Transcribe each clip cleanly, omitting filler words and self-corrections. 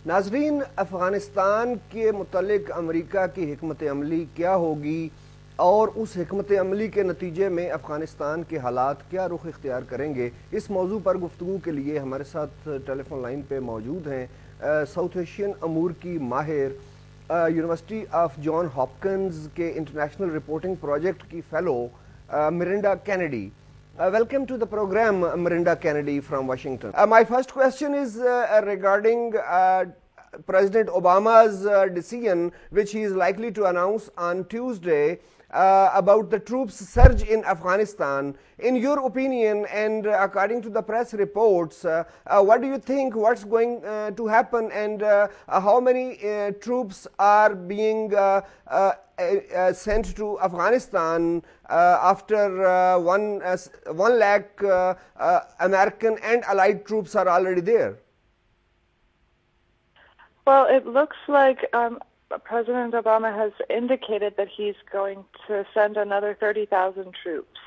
नाजरीन, अफ़गानिस्तान के मुतल्लिक़ अमरीका की हिकमत अमली क्या होगी और उस हिकमत अमली के नतीजे में अफ़गानिस्तान के हालात क्या रुख इख्तियार करेंगे, इस मौजू पर गुफ्तगू के लिए हमारे साथ टेलीफोन लाइन पे मौजूद हैं साउथ एशियन अमूर की माहिर, यूनिवर्सिटी ऑफ जॉन हॉपकिंस के इंटरनेशनल रिपोर्टिंग प्रोजेक्ट की fellow Mirinda Kennedy. Welcome to the program, Miranda Kennedy from Washington. My first question is regarding President Obama's decision, which he is likely to announce on Tuesday, about the troops surge in Afghanistan. In your opinion, and according to the press reports, what do you think, what's going to happen, and how many troops are being sent to Afghanistan after 1 lakh American and allied troops are already there? Well, it looks like President Obama has indicated that he's going to send another 30,000 troops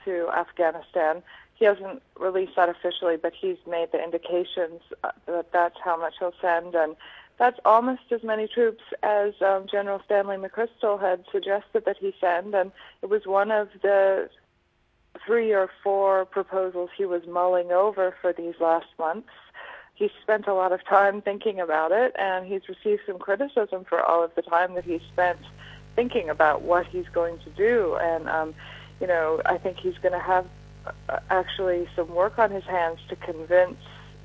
to Afghanistan. He hasn't released that officially, but he's made the indications that that's how much he'll send, and that's almost as many troops as General Stanley McChrystal had suggested that he send, and it was one of the 3 or 4 proposals he was mulling over for these last months. He spent a lot of time thinking about it, and he's received some criticism for all of the time that he spent thinking about what he's going to do. And, I think he's going to have actually some work on his hands to convince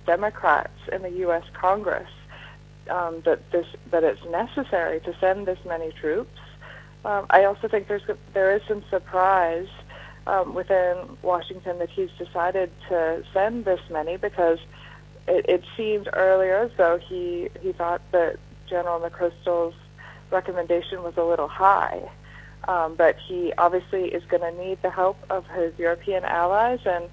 Democrats in the U.S. Congress that it's necessary to send this many troops. I also think there is some surprise within Washington that he's decided to send this many, because it seemed earlier as though he thought that General McChrystal's recommendation was a little high. But he obviously is going to need the help of his European allies, and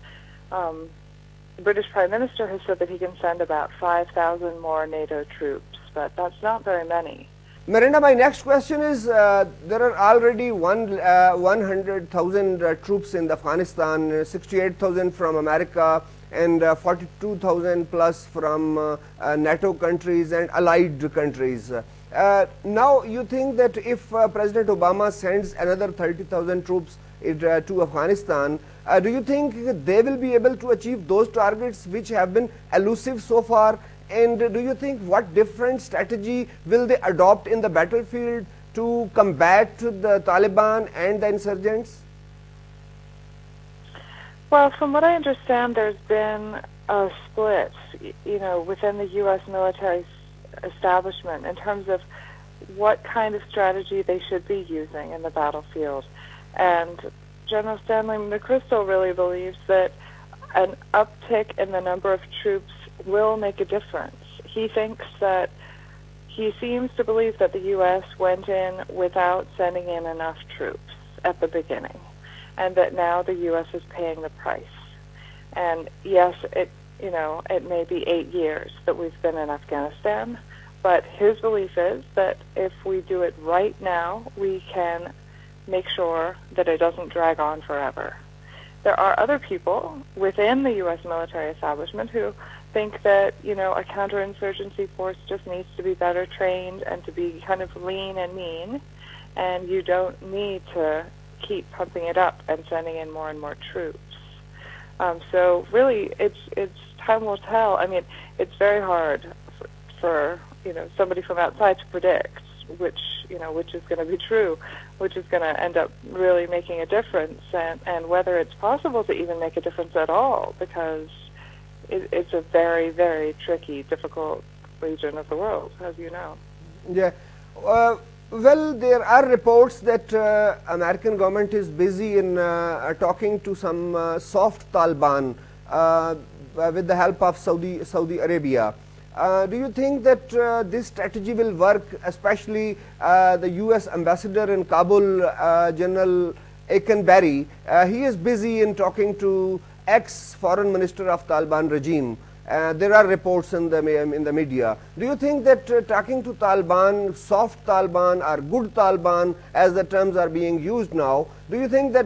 the British Prime Minister has said that he can send about 5,000 more NATO troops, but that's not very many. Miranda, my next question is, there are already 100,000 troops in Afghanistan, 68,000 from America, and 42,000 plus from NATO countries and allied countries. Now, you think that if President Obama sends another 30,000 troops to Afghanistan, do you think they will be able to achieve those targets which have been elusive so far? And do you think what different strategy will they adopt in the battlefield to combat the Taliban and the insurgents? Well, from what I understand, there's been a split, within the U.S. military establishment in terms of what kind of strategy they should be using in the battlefield. And General Stanley McChrystal really believes that an uptick in the number of troops will make a difference. He seems to believe that the U.S. went in without sending in enough troops at the beginning, and that now the U.S. is paying the price. And yes, it may be 8 years that we've been in Afghanistan, but his belief is that if we do it right now, we can make sure that it doesn't drag on forever. There are other people within the U.S. military establishment who think that, a counterinsurgency force just needs to be better trained and to be kind of lean and mean, and you don't need to keep pumping it up and sending in more and more troops. So really, it's time will tell. I mean, it's very hard for somebody from outside to predict which is going to be true, which is going to end up really making a difference, and whether it's possible to even make a difference at all, because it's a very, very tricky, difficult region of the world, as you know. Yeah. Well, there are reports that American government is busy in talking to some soft Taliban with the help of Saudi Arabia. Do you think that this strategy will work, especially the U.S. ambassador in Kabul, General Akinberry? He is busy in talking to ex-foreign minister of Taliban regime. There are reports in the media. Do you think that talking to Taliban, soft Taliban or good Taliban, as the terms are being used now, do you think that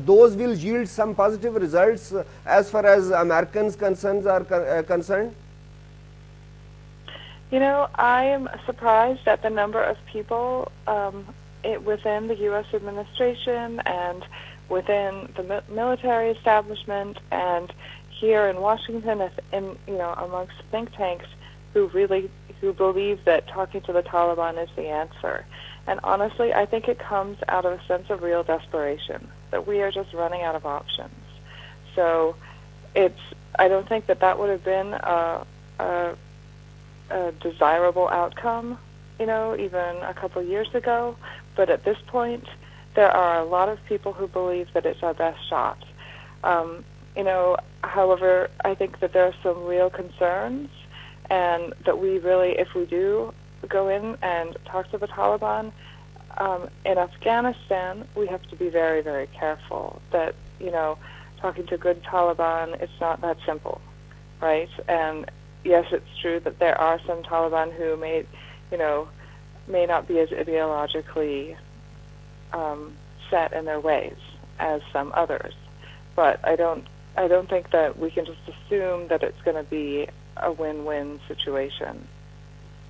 those will yield some positive results as far as Americans' concerns are concerned? You know, I am surprised at the number of people within the U.S. administration and within the military establishment and here in Washington, amongst think tanks who believe that talking to the Taliban is the answer. And honestly, I think it comes out of a sense of real desperation that we are just running out of options. So I don't think that would have been a desirable outcome, even a couple of years ago. But at this point, there are a lot of people who believe that it's our best shot. However, I think that there are some real concerns, and that we really, if we do go in and talk to the Taliban in Afghanistan, we have to be very, very careful that, talking to good Taliban, it's not that simple, right? And yes, it's true that there are some Taliban who may not be as ideologically set in their ways as some others. But I don't think that we can just assume that it's going to be a win-win situation.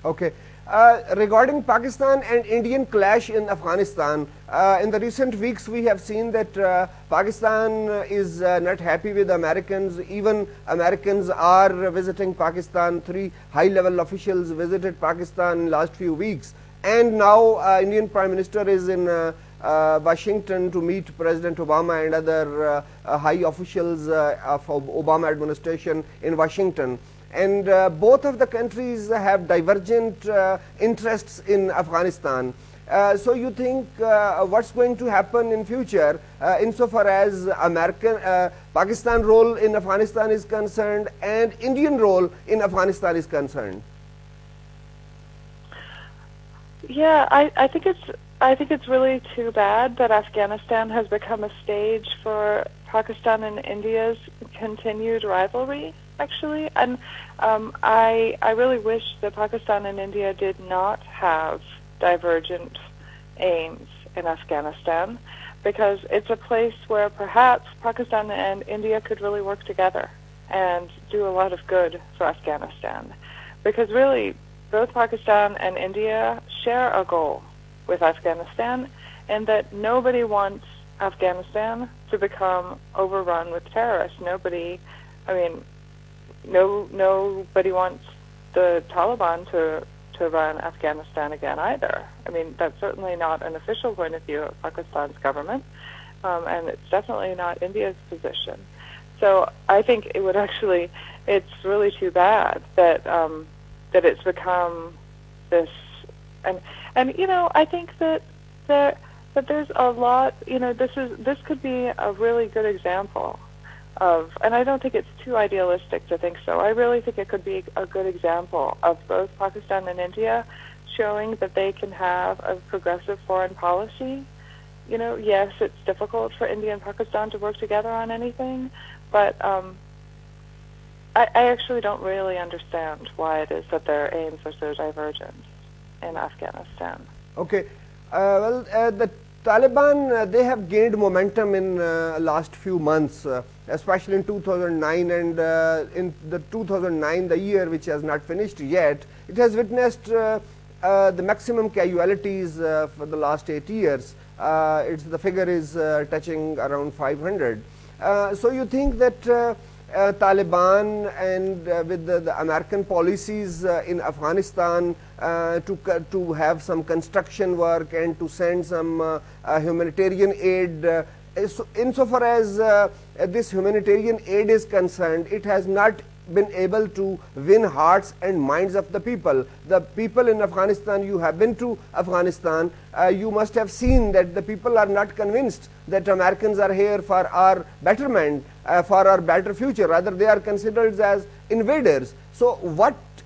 Okay. Regarding Pakistan and Indian clash in Afghanistan, in the recent weeks we have seen that Pakistan is not happy with Americans. Even Americans are visiting Pakistan. 3 high-level officials visited Pakistan in last few weeks. And now Indian Prime Minister is in Washington to meet President Obama and other high officials of Obama administration in Washington. And both of the countries have divergent interests in Afghanistan. So you think what's going to happen in future insofar as Pakistan role in Afghanistan is concerned and Indian role in Afghanistan is concerned? Yeah, I think it's really too bad that Afghanistan has become a stage for Pakistan and India's continued rivalry, actually. And I really wish that Pakistan and India did not have divergent aims in Afghanistan, because it's a place where perhaps Pakistan and India could really work together and do a lot of good for Afghanistan. Because really, both Pakistan and India share a goal with Afghanistan, and that nobody wants Afghanistan to become overrun with terrorists. Nobody wants the Taliban to run Afghanistan again either. I mean, that's certainly not an official point of view of Pakistan's government, and it's definitely not India's position. So I think it's really too bad that it's become this, and I think that there's a lot, this could be a really good example of, and I don't think it's too idealistic to think so. I really think it could be a good example of both Pakistan and India showing that they can have a progressive foreign policy. Yes, it's difficult for India and Pakistan to work together on anything, but I actually don't really understand why it is that their aims are so divergent in Afghanistan. Okay. The Taliban, they have gained momentum in last few months, especially in 2009, and in the 2009, the year which has not finished yet, it has witnessed the maximum casualties for the last 8 years. The figure is touching around 500. So you think that Taliban and with the American policies in Afghanistan to have some construction work and to send some humanitarian aid, insofar as this humanitarian aid is concerned, it has not been able to win hearts and minds of the people. The people in Afghanistan, you have been to Afghanistan, you must have seen that the people are not convinced that Americans are here for our betterment, for our better future. Rather, they are considered as invaders. So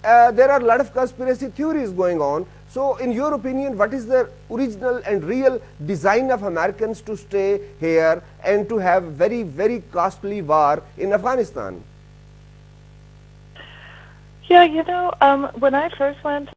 there are a lot of conspiracy theories going on. So in your opinion, what is the original and real design of Americans to stay here and to have very, very costly war in Afghanistan? Yeah, when I first went